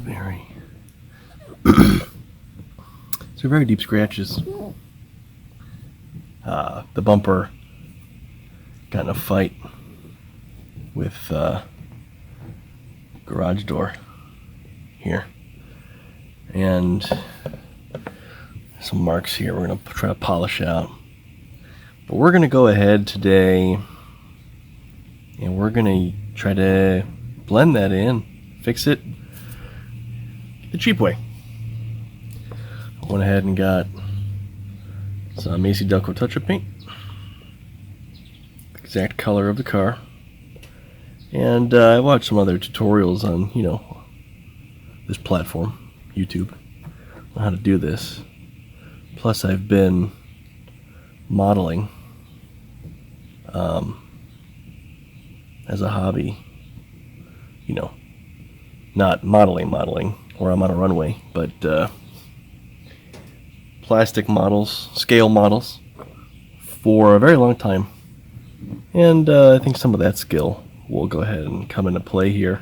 Very. So very deep scratches. The bumper got in a fight with garage door here, and some marks here we're going to try to polish out. But we're going to go ahead today and we're going to try to blend that in, fix it the cheap way. I went ahead and got some Macy Delco touch-up paint, exact color of the car, and I watched some other tutorials on, this platform, YouTube, on how to do this. Plus I've been modeling as a hobby, not modeling where I'm on a runway, but plastic models, scale models, for a very long time. And I think some of that skill will go ahead and come into play here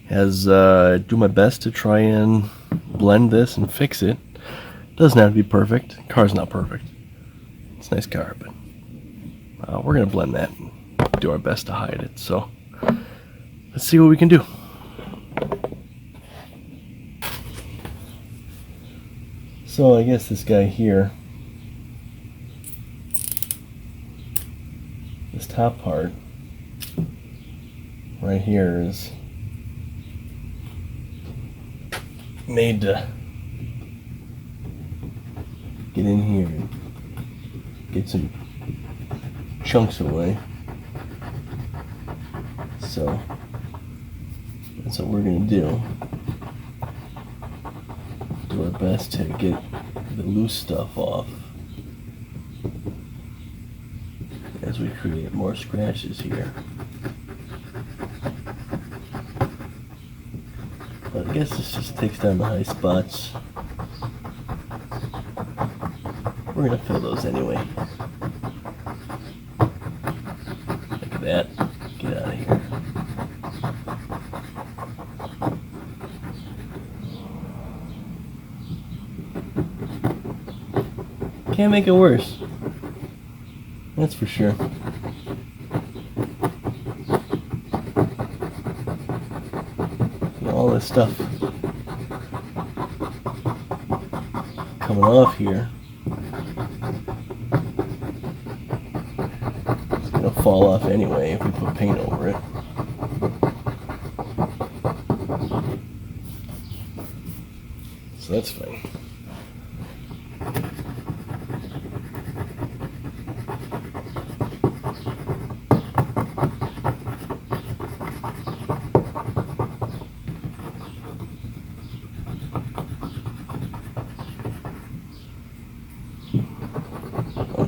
as I do my best to try and blend this and fix it. Doesn't have to be perfect. Car's not perfect. It's a nice car, but we're going to blend that and do our best to hide it. So let's see what we can do. So I guess this guy here, this top part right here is made to get in here and get some chunks away. So that's what we're going to do. Do our best to get the loose stuff off as we create more scratches here. But I guess this just takes down the high spots. We're going to fill those anyway. Look at that. Get out of here. Can't make it worse. That's for sure. All this stuff coming off here. It's gonna fall off anyway if we put paint over it. So that's fine.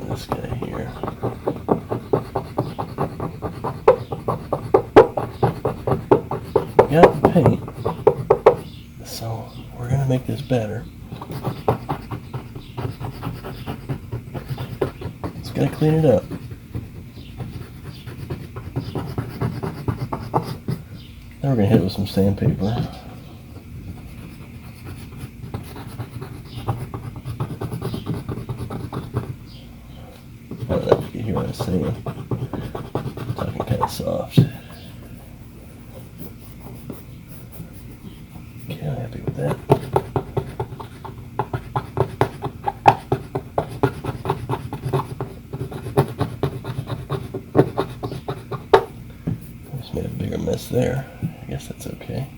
This guy here. We got the paint, so we're gonna make this better. Just gotta clean it up. Then we're gonna hit it with some sandpaper. I don't know if you can hear what I'm saying. I'm talking kind of soft. Okay, I'm happy with that. I just made a bigger mess there. I guess that's okay.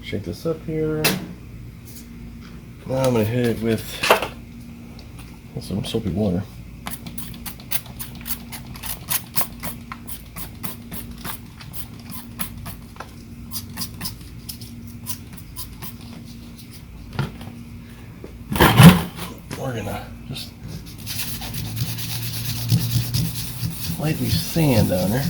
Shake this up here. Now I'm going to hit it with some soapy water. We're going to just lightly sand on her.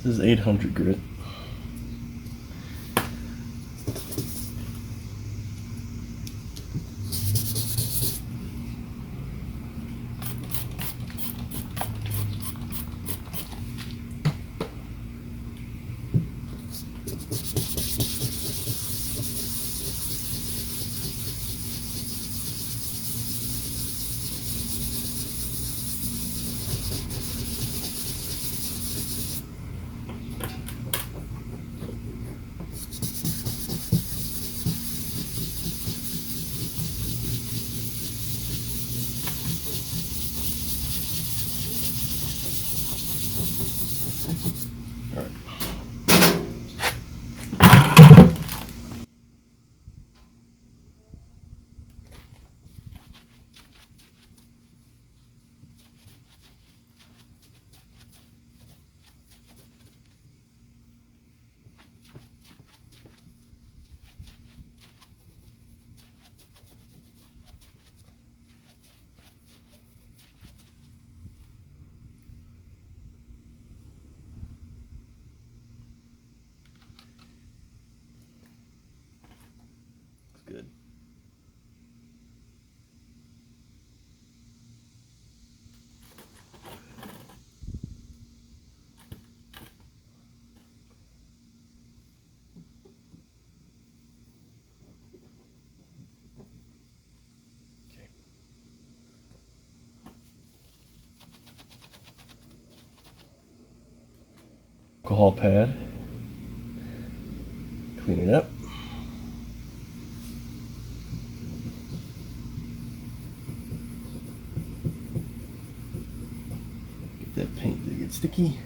This is 800 grit. Good. Okay. Alcohol pad. Clean it up. That paint to get sticky.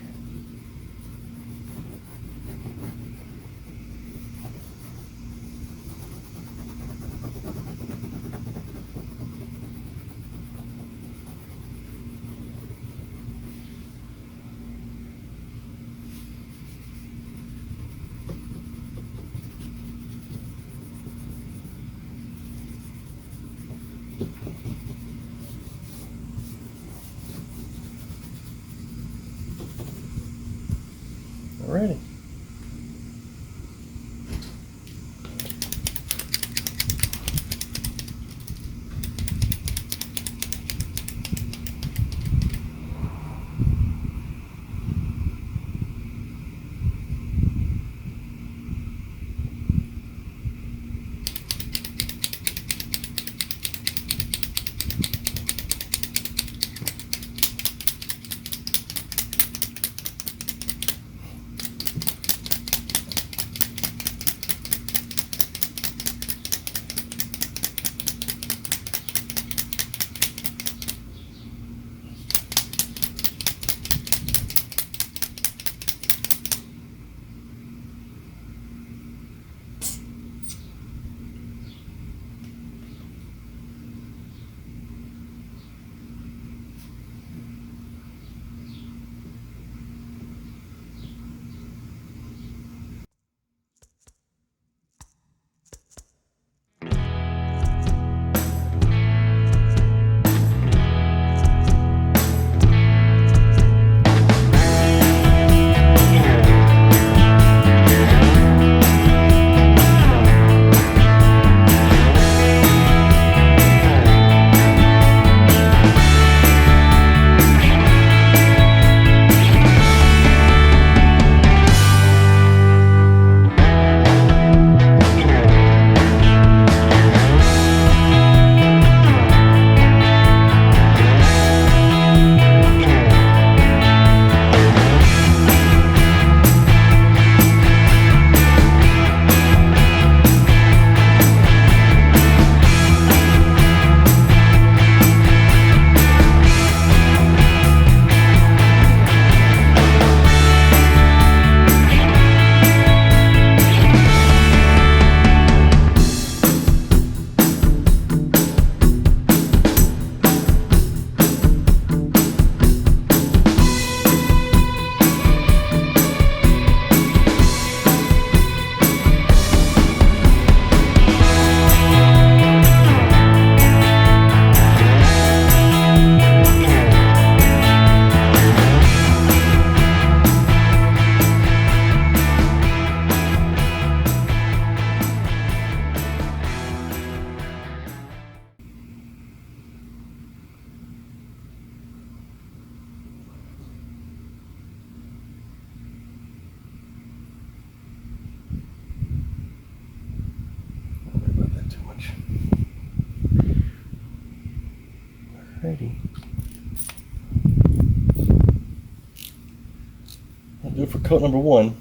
coat number 1.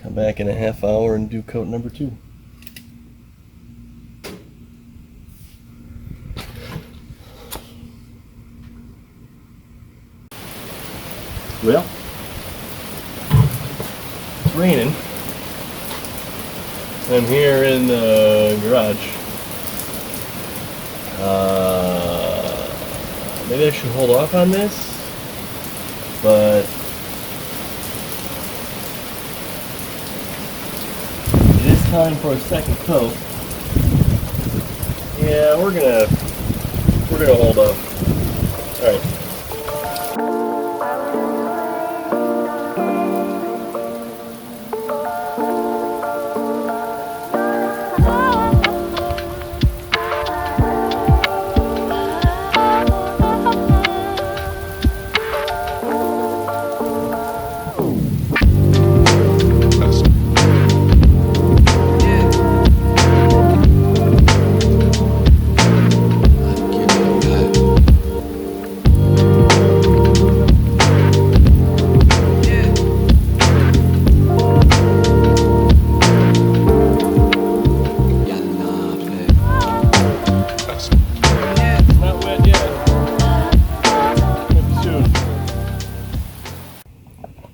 Come back in a half hour and do coat number 2. Well, it's raining. I'm here in the garage. Maybe I should hold off on this, but it is time for a second coat. Yeah, we're gonna hold off. All right.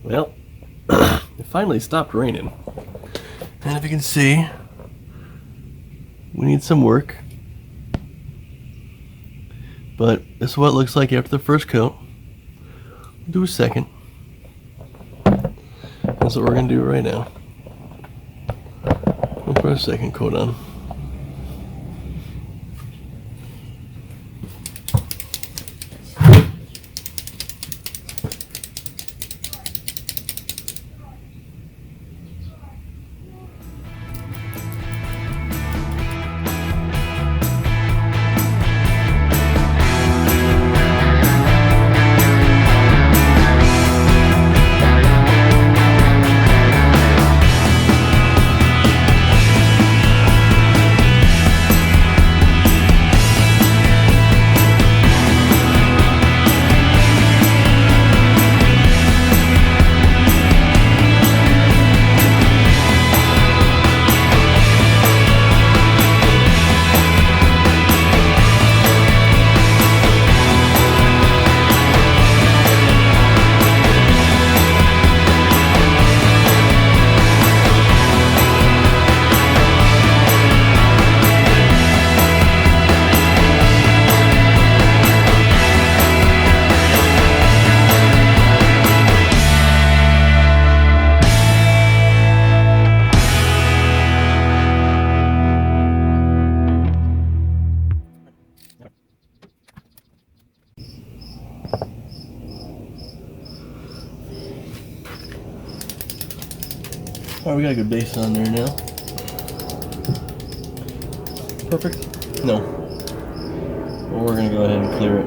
Well, it finally stopped raining. And if you can see, we need some work. But this is what it looks like after the first coat. We'll do a second. That's what we're going to do right now. We'll put a second coat on. Alright, we got a good base on there now. Perfect? No. Well, we're gonna go ahead and clear it.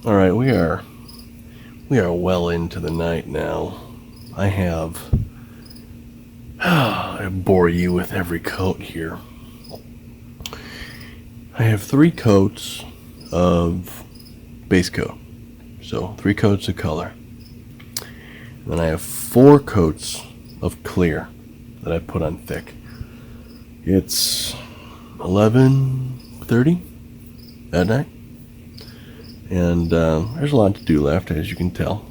Alright, we are well into the night now. I bore you with every coat here. I have 3 coats of base coat. So 3 coats of color. And then I have 4 coats of clear that I put on thick. It's 11:30 at night. And there's a lot to do left, as you can tell.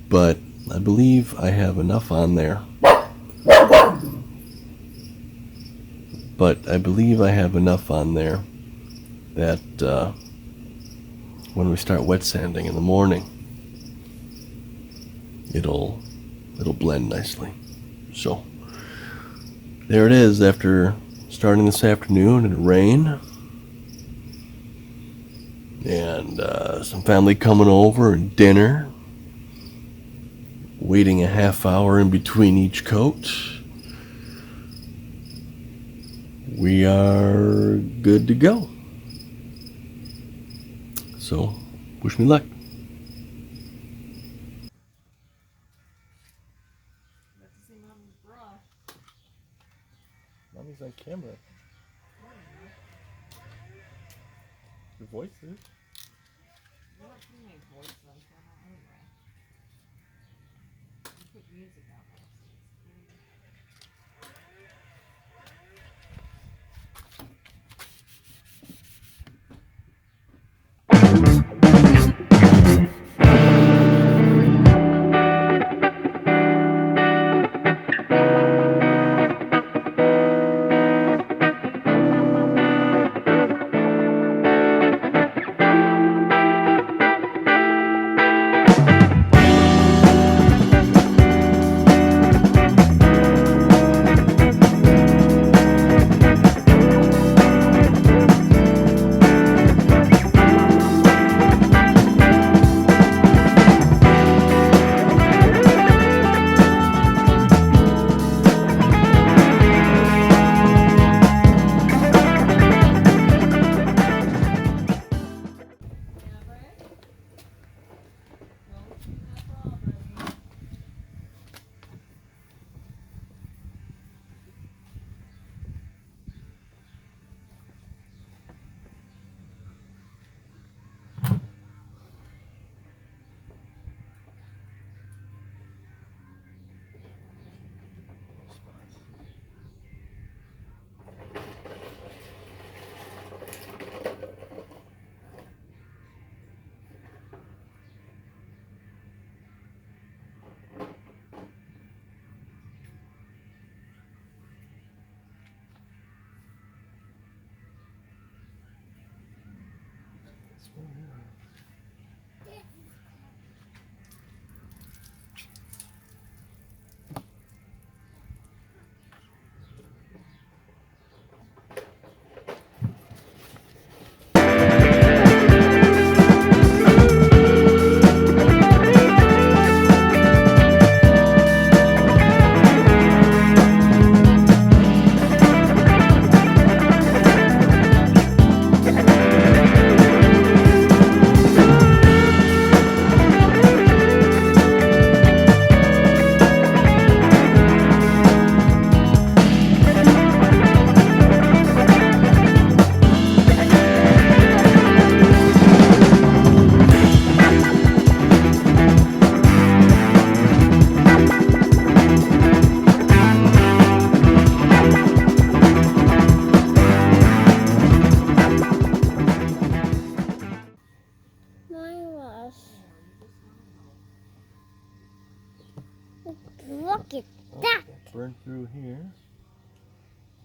But I believe I have enough on there. That when we start wet sanding in the morning, it'll blend nicely. So there it is after starting this afternoon in rain and some family coming over and dinner, waiting a half hour in between each coat. We are good to go. So wish me luck. Mommy's on camera. Your voice is? You don't see my voice on camera anyway. You put music out. Look at that. Burn through here.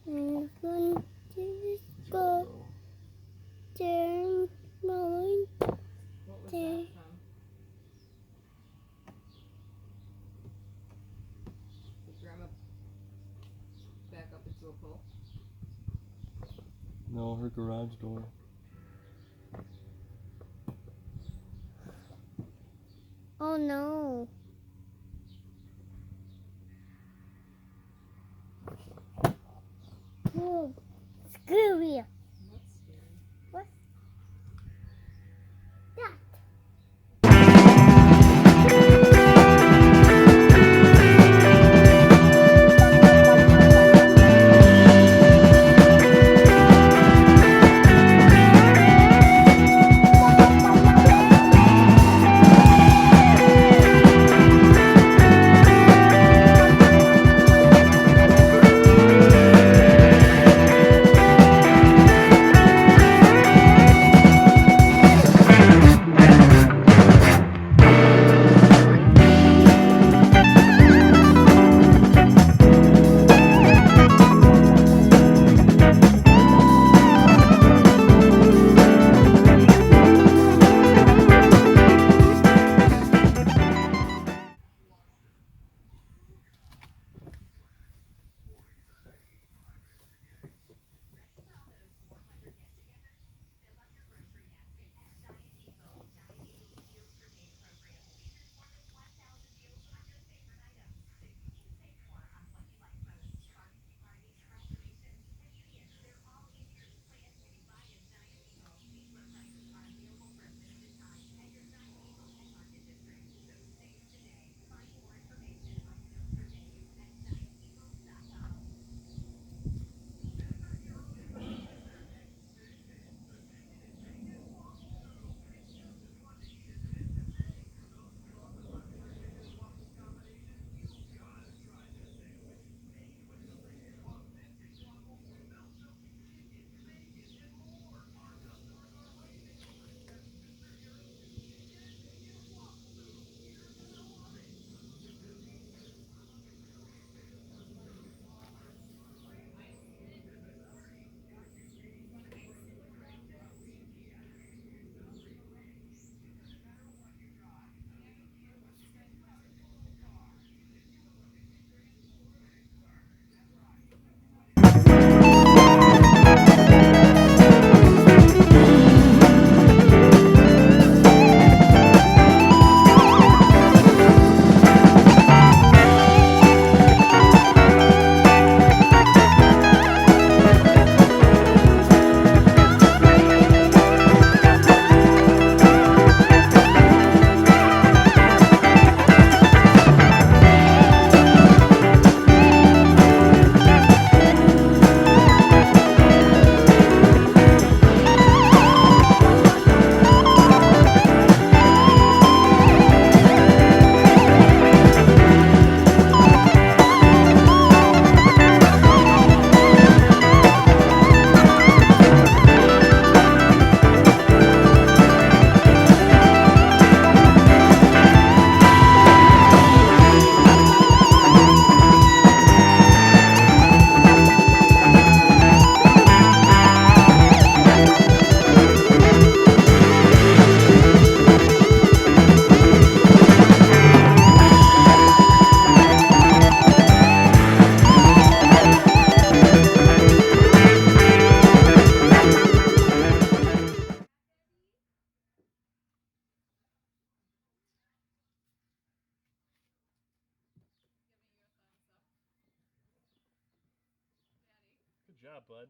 I'm going to go there. Mine. What was There. that from? Did Grandma back up into a pole? No, her garage door. Oh no. Oh, scary. What's scary? What's that? job, bud.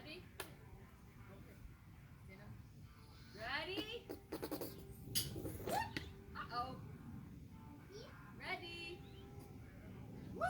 Ready? Ready? Uh-oh. Ready? Woo!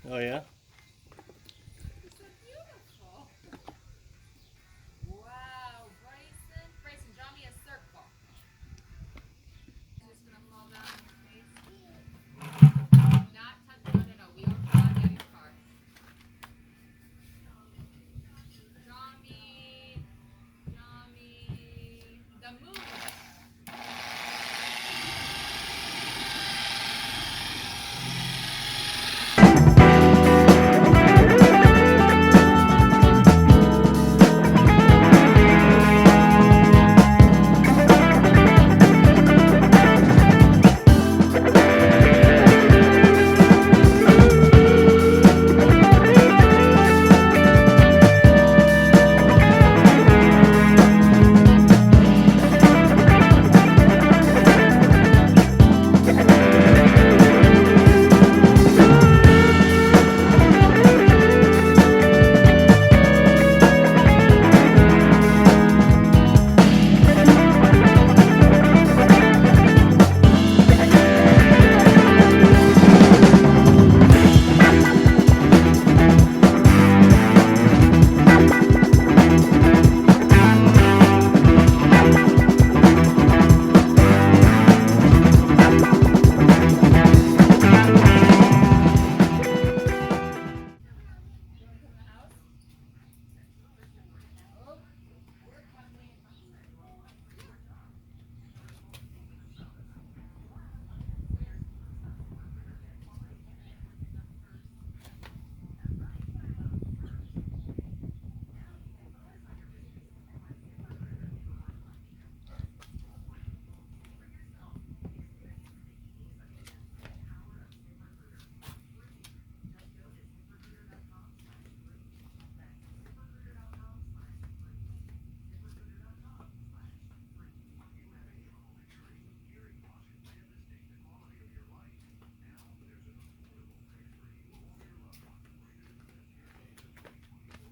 Oh yeah.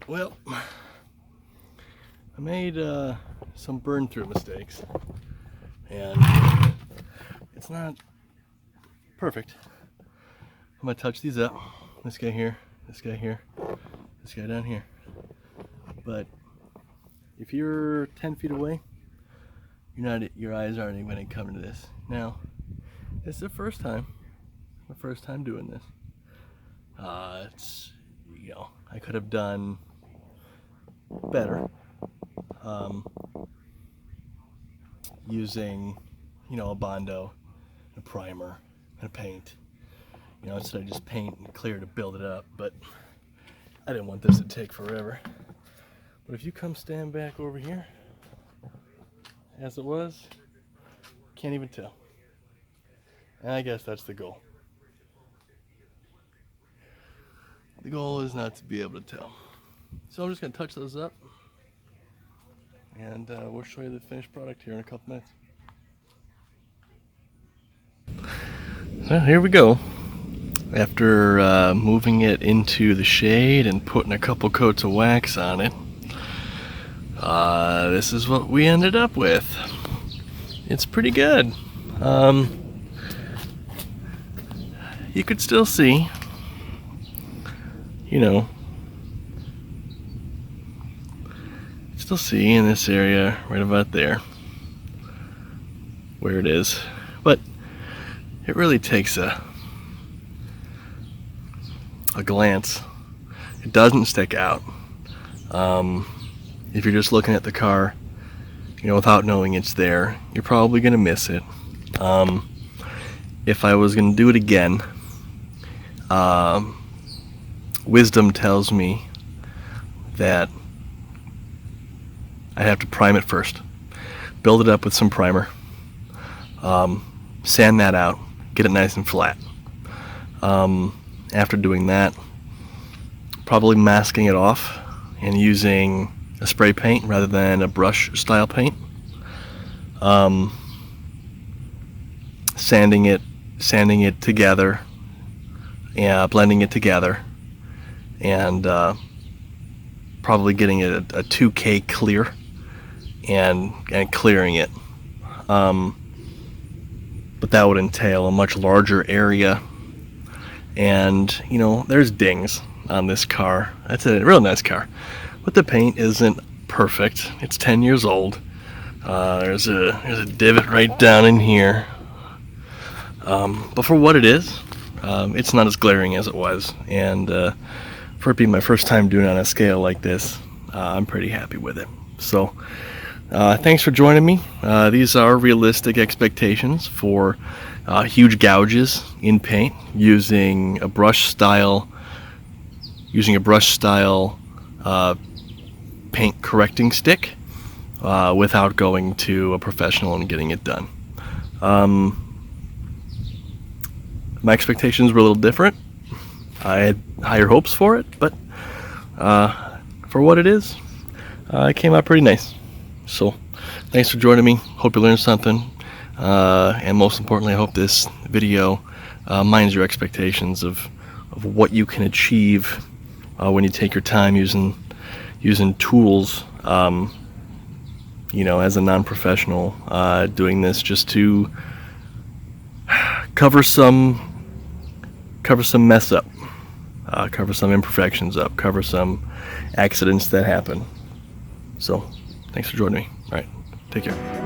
Well, I made some burn through mistakes, and it's not perfect. I'm gonna touch these up. This guy here, this guy here, this guy down here. But if you're 10 feet away, your eyes aren't even gonna come to this. Now, it's the first time doing this. It's, I could have done better using, a Bondo, a primer, and a paint. Instead of just paint and clear to build it up. But I didn't want this to take forever. But if you come stand back over here, as it was, can't even tell. And I guess that's the goal. The goal is not to be able to tell. So I'm just going to touch those up, and we'll show you the finished product here in a couple minutes. So here we go. After moving it into the shade and putting a couple coats of wax on it, this is what we ended up with. It's pretty good. You could still see, still see in this area right about there where it is, but it really takes a glance. It doesn't stick out. If you're just looking at the car, without knowing it's there, you're probably gonna miss it. If I was gonna do it again, wisdom tells me that I have to prime it first, build it up with some primer, sand that out, get it nice and flat. After doing that, probably masking it off and using a spray paint rather than a brush style paint. Sanding it together, blending it together, and probably getting it a 2K clear and clearing it. But that would entail a much larger area, and there's dings on this car. That's a real nice car, but the paint isn't perfect. It's 10 years old. There's a divot right down in here, but for what it is, it's not as glaring as it was, and for it being my first time doing it on a scale like this, I'm pretty happy with it. So thanks for joining me. These are realistic expectations for huge gouges in paint using a brush style paint correcting stick without going to a professional and getting it done. My expectations were a little different. I had higher hopes for it, but for what it is, it came out pretty nice. So thanks for joining me. Hope you learned something, and most importantly, I hope this video minds your expectations of what you can achieve when you take your time using tools, as a non-professional, doing this just to cover some mess up, cover some imperfections up, cover some accidents that happen. So thanks for joining me. All right, take care.